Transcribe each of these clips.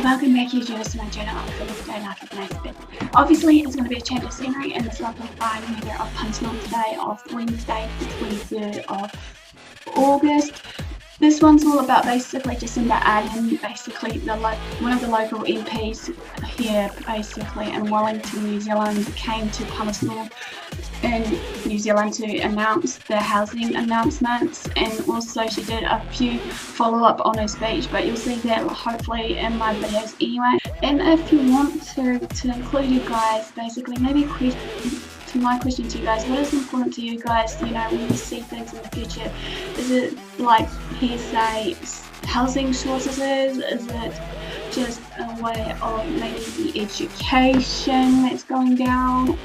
Hi, welcome back here to my channel for this day life of nice bit. Obviously, it's going to be a change of scenery in this lovely fine weather of Palmerston North today of Wednesday, the 23rd of August. This one's all about basically Jacinda Arden, basically one of the local MPs here, basically in Wellington, New Zealand, came to Palmerston North in New Zealand to announce the housing announcements, and also she did a few follow-up on her speech, but you'll see that hopefully in my videos anyway. And if you want to include you guys, basically maybe my question to you guys, what is important to you guys, you know, when you see things in the future? Is it like hearsay housing shortages? Is it just a way of maybe the education that's going down,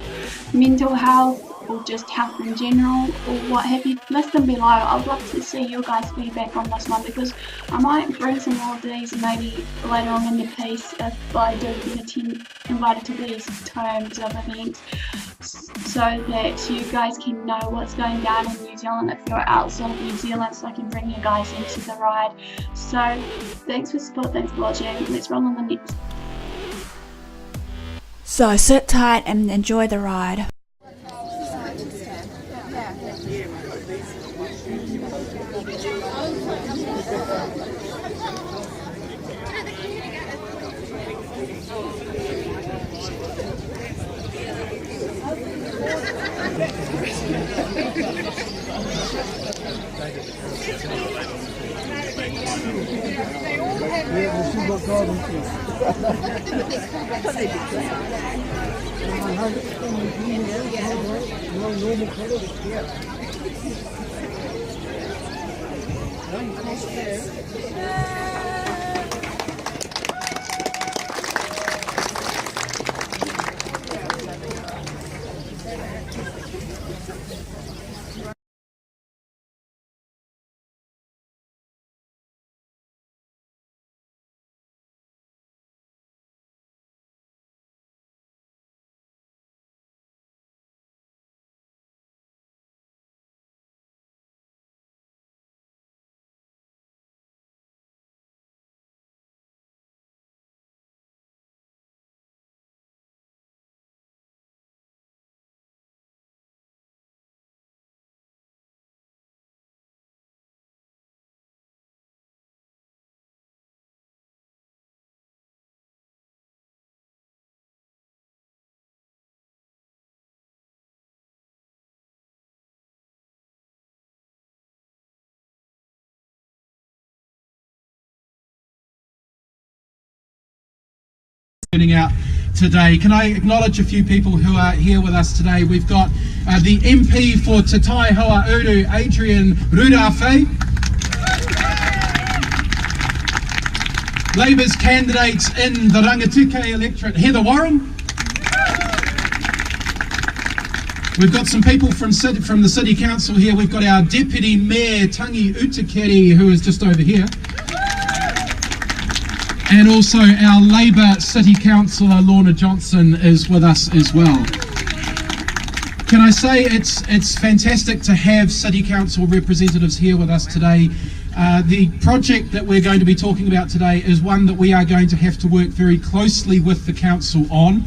mental health, or just health in general, or what have you? List them below. I'd love to see your guys' feedback on this one, because I might bring some more of these maybe later on in the piece if I do get invited to these terms of events, so that you guys can know what's going down in New Zealand if you're outside of New Zealand, so I can bring you guys into the ride. So thanks for support, thanks for watching. Let's roll on the next. So sit tight and enjoy the ride. Out today. Can I acknowledge a few people who are here with us today? We've got the MP for Te Tai Hoa Uru, Adrian Rudawhai. Labour's candidates in the Rangituke Electorate, Heather Warren. We've got some people from the City Council here. We've got our Deputy Mayor, Tangi Utakeri, who is just over here. And also our Labour City Councillor Lorna Johnson is with us as well. Can I say it's fantastic to have City Council representatives here with us today. The project that we're going to be talking about today is one that we are going to have to work very closely with the Council on.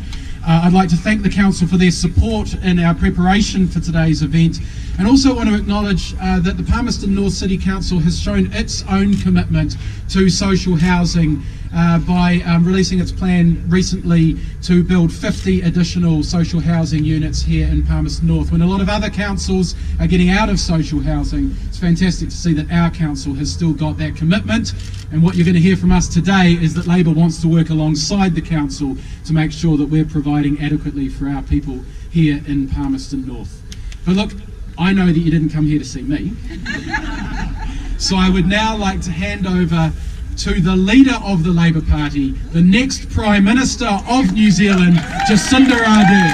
I'd like to thank the Council for their support in our preparation for today's event, and also want to acknowledge that the Palmerston North City Council has shown its own commitment to social housing by releasing its plan recently to build 50 additional social housing units here in Palmerston North. When a lot of other councils are getting out of social housing, it's fantastic to see that our council has still got that commitment. And what you're going to hear from us today is that Labour wants to work alongside the council to make sure that we're providing adequately for our people here in Palmerston North. But look, I know that you didn't come here to see me. So I would now like to hand over to the leader of the Labour Party, the next Prime Minister of New Zealand, Jacinda Arden.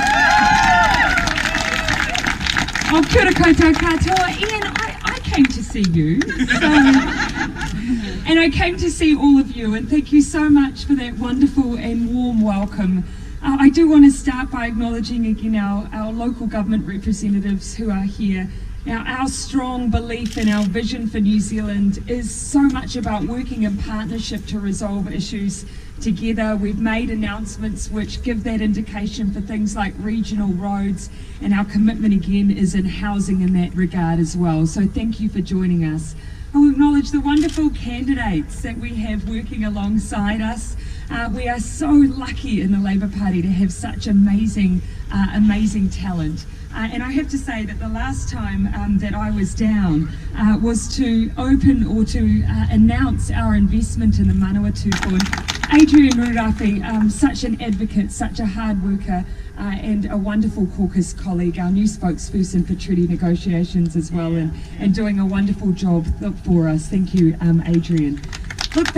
Oh, kia ora koutou katoa. Iain, I came to see you. And I came to see all of you, and thank you so much for that wonderful and warm welcome. I do want to start by acknowledging again our local government representatives who are here Now, our strong belief in our vision for New Zealand is so much about working in partnership to resolve issues together. We've made announcements which give that indication for things like regional roads, and our commitment again is in housing in that regard as well. So thank you for joining us. I will acknowledge the wonderful candidates that we have working alongside us. We are so lucky in the Labour Party to have such amazing talent. And I have to say that the last time that I was down was to open or to announce our investment in the Manawatu Fund. Adrian Rurafi, such an advocate, such a hard worker, and a wonderful caucus colleague, our new spokesperson for treaty negotiations as well, and doing a wonderful job for us. Thank you, Adrian. Look,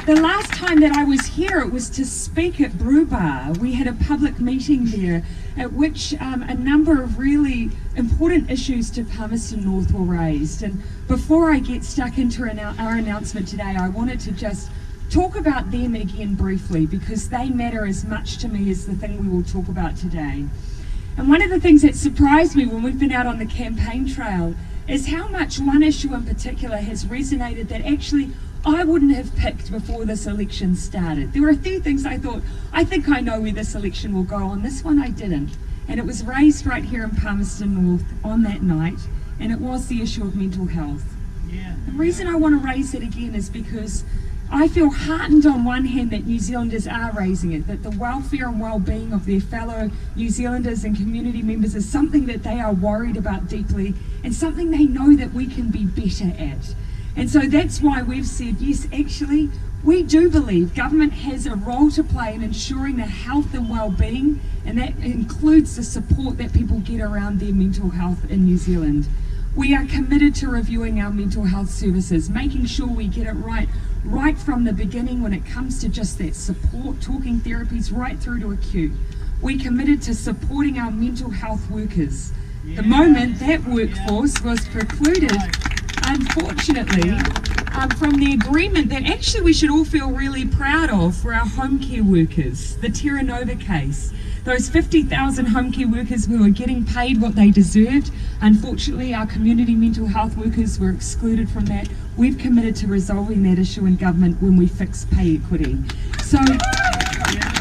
the last time that I was here, it was to speak at Brew Bar. We had a public meeting there at which a number of really important issues to Palmerston North were raised. And before I get stuck into our announcement today, I wanted to just talk about them again briefly, because they matter as much to me as the thing we will talk about today. And one of the things that surprised me when we've been out on the campaign trail is how much one issue in particular has resonated that actually I wouldn't have picked before this election started. There were a few things I thought, I think I know where this election will go. On this one I didn't. And it was raised right here in Palmerston North on that night, and it was the issue of mental health. Yeah. The reason I want to raise it again is because I feel heartened on one hand that New Zealanders are raising it, that the welfare and well-being of their fellow New Zealanders and community members is something that they are worried about deeply, and something they know that we can be better at. And so that's why we've said, yes, actually, we do believe government has a role to play in ensuring the health and well-being, and that includes the support that people get around their mental health in New Zealand. We are committed to reviewing our mental health services, making sure we get it right from the beginning when it comes to just that support, talking therapies right through to acute. We're committed to supporting our mental health workers. The moment that workforce was precluded, unfortunately, from the agreement that actually we should all feel really proud of for our home care workers, the Terra Nova case. Those 50,000 home care workers who were getting paid what they deserved. Unfortunately, our community mental health workers were excluded from that. We've committed to resolving that issue in government when we fix pay equity. So,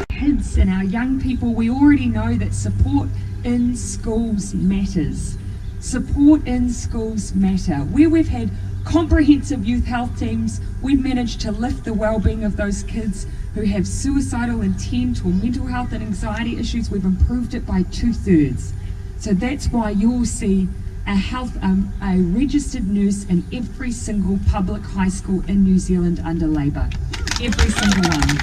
kids and our young people, we already know that support in schools matters. Support in schools matter. Where we've had comprehensive youth health teams, we've managed to lift the well-being of those kids who have suicidal intent or mental health and anxiety issues. We've improved it by 2/3. So that's why you'll see a registered nurse in every single public high school in New Zealand under Labour. Every single one.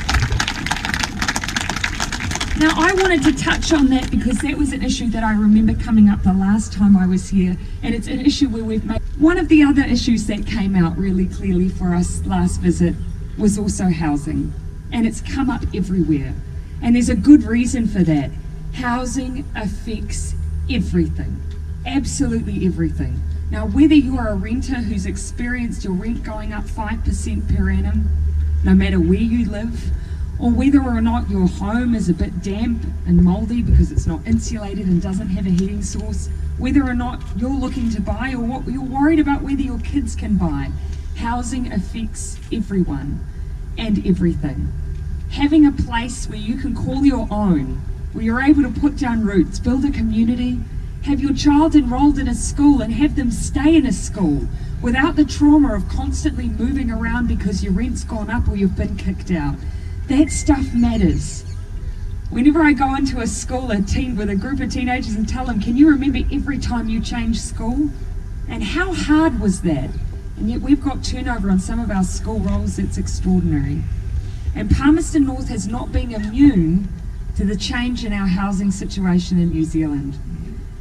Now, I wanted to touch on that because that was an issue that I remember coming up the last time I was here, and it's an issue where we've made. One of the other issues that came out really clearly for us last visit was also housing, and it's come up everywhere, and there's a good reason for that. Housing affects everything, absolutely everything. Now, whether you're a renter who's experienced your rent going up 5% per annum, no matter where you live, or whether or not your home is a bit damp and mouldy because it's not insulated and doesn't have a heating source, whether or not you're looking to buy or what you're worried about whether your kids can buy, housing affects everyone and everything. Having a place where you can call your own, where you're able to put down roots, build a community, have your child enrolled in a school and have them stay in a school without the trauma of constantly moving around because your rent's gone up or you've been kicked out. That stuff matters. Whenever I go into a school with a group of teenagers and tell them, can you remember every time you changed school? And how hard was that? And yet we've got turnover on some of our school roles that's extraordinary. And Palmerston North has not been immune to the change in our housing situation in New Zealand.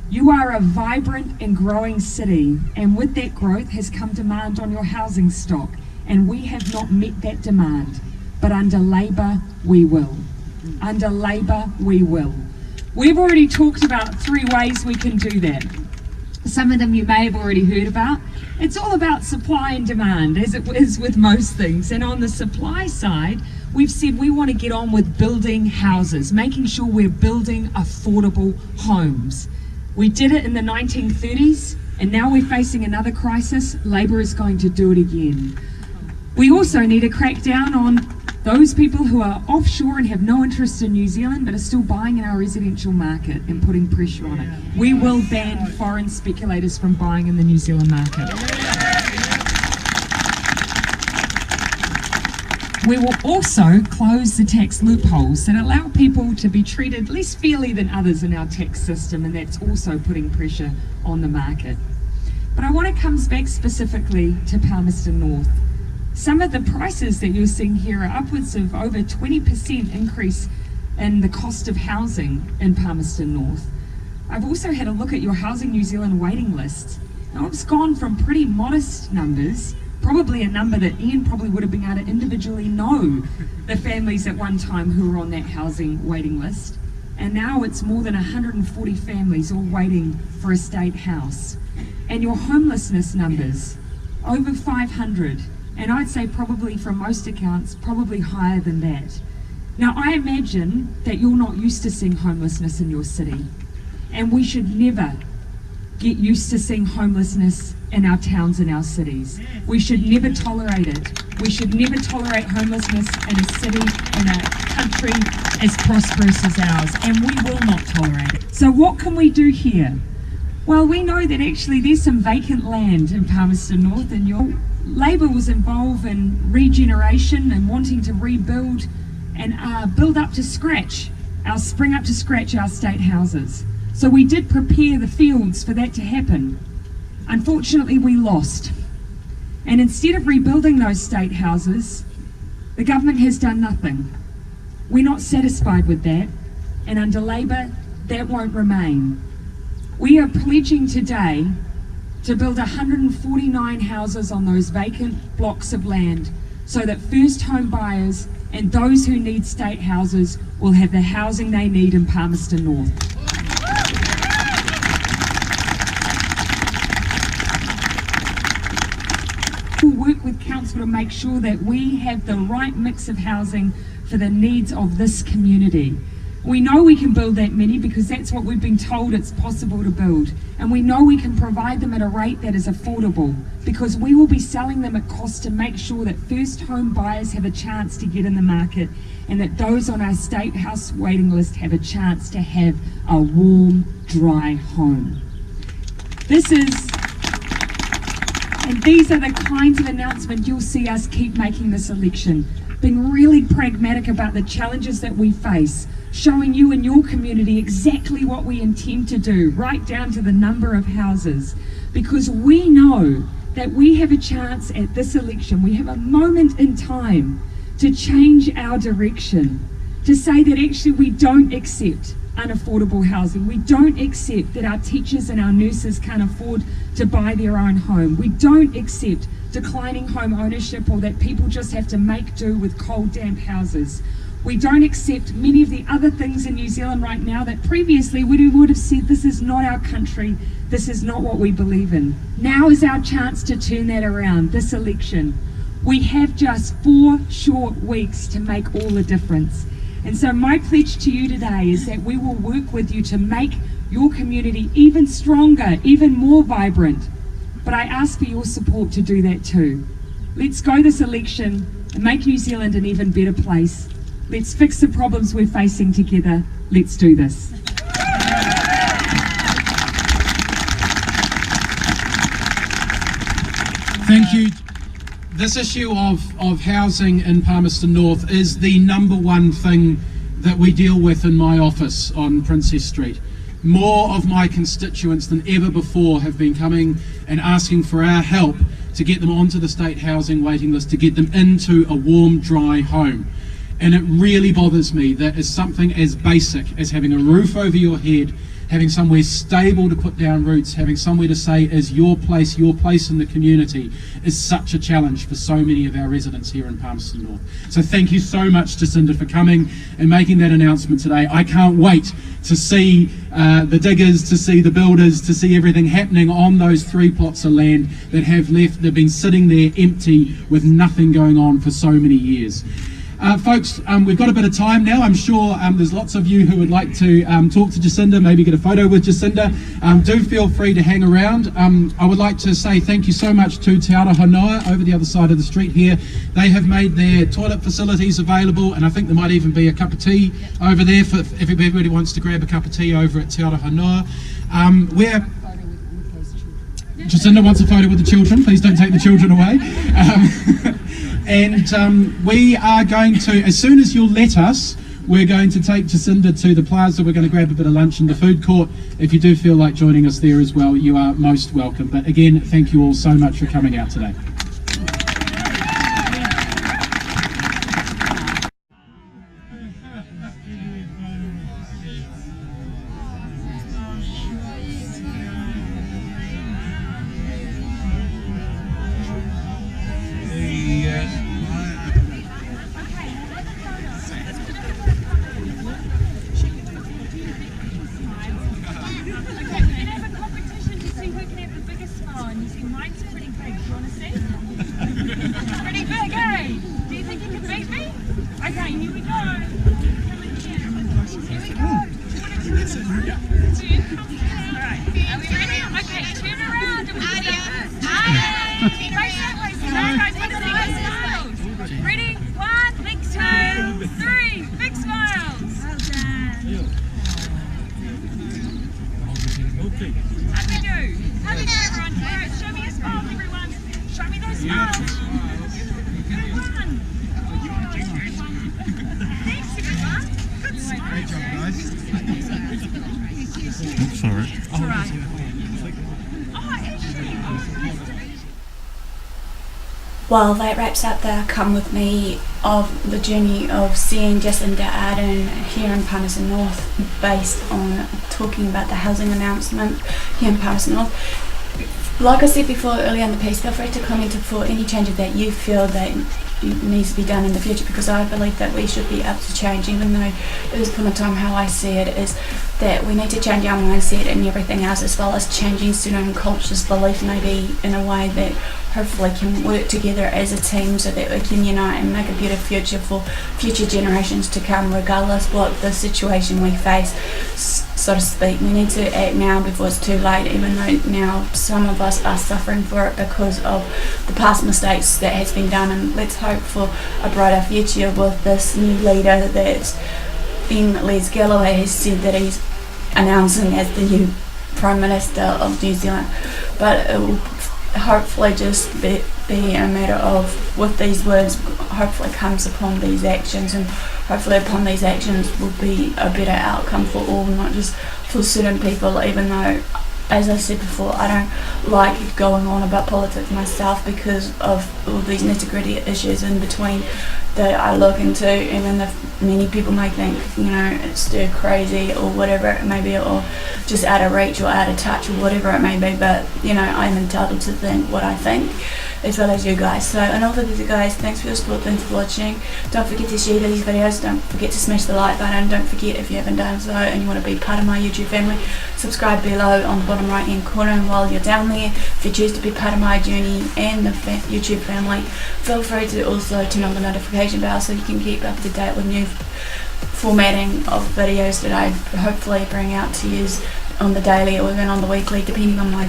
You are a vibrant and growing city, and with that growth has come demand on your housing stock, and we have not met that demand. But under Labour, we will. Under Labour, we will. We've already talked about 3 ways we can do that. Some of them you may have already heard about. It's all about supply and demand, as it is with most things. And on the supply side, we've said we want to get on with building houses, making sure we're building affordable homes. We did it in the 1930s, and now we're facing another crisis. Labour is going to do it again. We also need to crack down on those people who are offshore and have no interest in New Zealand but are still buying in our residential market and putting pressure on it. We will ban foreign speculators from buying in the New Zealand market. We will also close the tax loopholes that allow people to be treated less fairly than others in our tax system, and that's also putting pressure on the market. But I want to come back specifically to Palmerston North. Some of the prices that you're seeing here are upwards of over 20% increase in the cost of housing in Palmerston North. I've also had a look at your Housing New Zealand waiting lists. Now it's gone from pretty modest numbers, probably a number that Iain probably would have been able to individually know the families at one time who were on that housing waiting list. And now it's more than 140 families all waiting for a state house. And your homelessness numbers, over 500. And I'd say probably from most accounts, probably higher than that. Now I imagine that you're not used to seeing homelessness in your city. And we should never get used to seeing homelessness in our towns and our cities. We should never tolerate it. We should never tolerate homelessness in a city, in a country as prosperous as ours, and we will not tolerate it. So what can we do here? Well, we know that actually there's some vacant land in Palmerston North, and your Labour was involved in regeneration and wanting to rebuild and build up to scratch, spring up to scratch our state houses. So we did prepare the fields for that to happen. Unfortunately, we lost. And instead of rebuilding those state houses, the government has done nothing. We're not satisfied with that, and under Labour, that won't remain. We are pledging today to build 149 houses on those vacant blocks of land so that first home buyers and those who need state houses will have the housing they need in Palmerston North. We'll work with council to make sure that we have the right mix of housing for the needs of this community. We know we can build that many because that's what we've been told it's possible to build. And we know we can provide them at a rate that is affordable because we will be selling them at cost to make sure that first home buyers have a chance to get in the market and that those on our state house waiting list have a chance to have a warm, dry home. And these are the kinds of announcements you'll see us keep making this election. Being really pragmatic about the challenges that we face, showing you and your community exactly what we intend to do, right down to the number of houses. Because we know that we have a chance at this election, we have a moment in time to change our direction, to say that actually we don't accept unaffordable housing. We don't accept that our teachers and our nurses can't afford to buy their own home. We don't accept declining home ownership or that people just have to make do with cold, damp houses. We don't accept many of the other things in New Zealand right now that previously we would have said this is not our country, this is not what we believe in. Now is our chance to turn that around, this election. We have just 4 short weeks to make all the difference. And so my pledge to you today is that we will work with you to make your community even stronger, even more vibrant. But I ask for your support to do that too. Let's go this election and make New Zealand an even better place. Let's fix the problems we're facing together. Let's do this. Thank you. This issue of housing in Palmerston North is the number one thing that we deal with in my office on Princess Street. More of my constituents than ever before have been coming and asking for our help to get them onto the state housing waiting list, to get them into a warm, dry home. And it really bothers me that is something as basic as having a roof over your head, having somewhere stable to put down roots, having somewhere to say is your place in the community, is such a challenge for so many of our residents here in Palmerston North. So thank you so much, Jacinda, for coming and making that announcement today. I can't wait to see the diggers, to see the builders, to see everything happening on those 3 plots of land that have left, they've been sitting there empty with nothing going on for so many years. Folks, we've got a bit of time now. I'm sure there's lots of you who would like to talk to Jacinda, maybe get a photo with Jacinda. Do feel free to hang around. I would like to say thank you so much to Te Aroha over the other side of the street here. They have made their toilet facilities available, and I think there might even be a cup of tea over there for if everybody wants to grab a cup of tea over at Te Aroha. Jacinda wants a photo with the children. Please don't take the children away. We are going to, as soon as you'll let us, we're going to take Jacinda to the plaza. We're going to grab a bit of lunch in the food court. If you do feel like joining us there as well, you are most welcome. But again, thank you all so much for coming out today. Well, that wraps up the Come With Me of the journey of seeing Jacinda Arden here in Palmerston North, based on talking about the housing announcement here in Palmerston North. Like I said before earlier in the piece, feel free to comment for any changes that you feel that needs to be done in the future, because I believe that we should be able to change, even though at this point in time how I see it is that we need to change our mindset and everything else, as well as changing student culture's belief maybe in a way that hopefully can work together as a team so that we can unite and make a better future for future generations to come, regardless what the situation we face, so to speak. We need to act now before it's too late, even though now some of us are suffering for it because of the past mistakes that has been done, and let's hope for a brighter future with this new leader that Iain Lees Galloway has said that he's announcing as the new Prime Minister of New Zealand. But it will hopefully just be a matter of, with these words, hopefully comes upon these actions, and hopefully upon these actions will be a better outcome for all, not just for certain people, even though, as I said before, I don't like going on about politics myself because of all these nitty-gritty issues in between that I look into, even if many people may think, it's stir crazy or whatever it may be, or just out of reach or out of touch or whatever it may be, but I'm entitled to think what I think, as well as you guys. So, and all of you guys, thanks for your support, thanks for watching. Don't forget to share these videos, don't forget to smash the like button, don't forget, if you haven't done so and you want to be part of my YouTube family, subscribe below on the bottom right hand corner. And while you're down there, if you choose to be part of my journey and the YouTube family, feel free to also turn on the notification bell so you can keep up to date with new formatting of videos that I hopefully bring out to you on the daily or even on the weekly, depending on my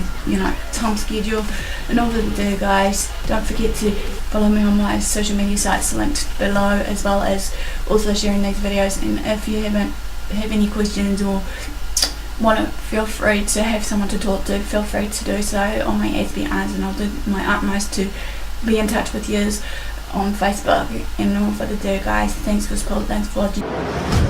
time schedule. And all that to do, guys, don't forget to follow me on my social media sites linked below, as well as also sharing these videos. And if you have any questions or want to feel free to have someone to talk to, feel free to do so on my AspieAnswersAll, and I'll do my utmost to be in touch with you on Facebook. And all for the do, guys, thanks for support, thanks for watching.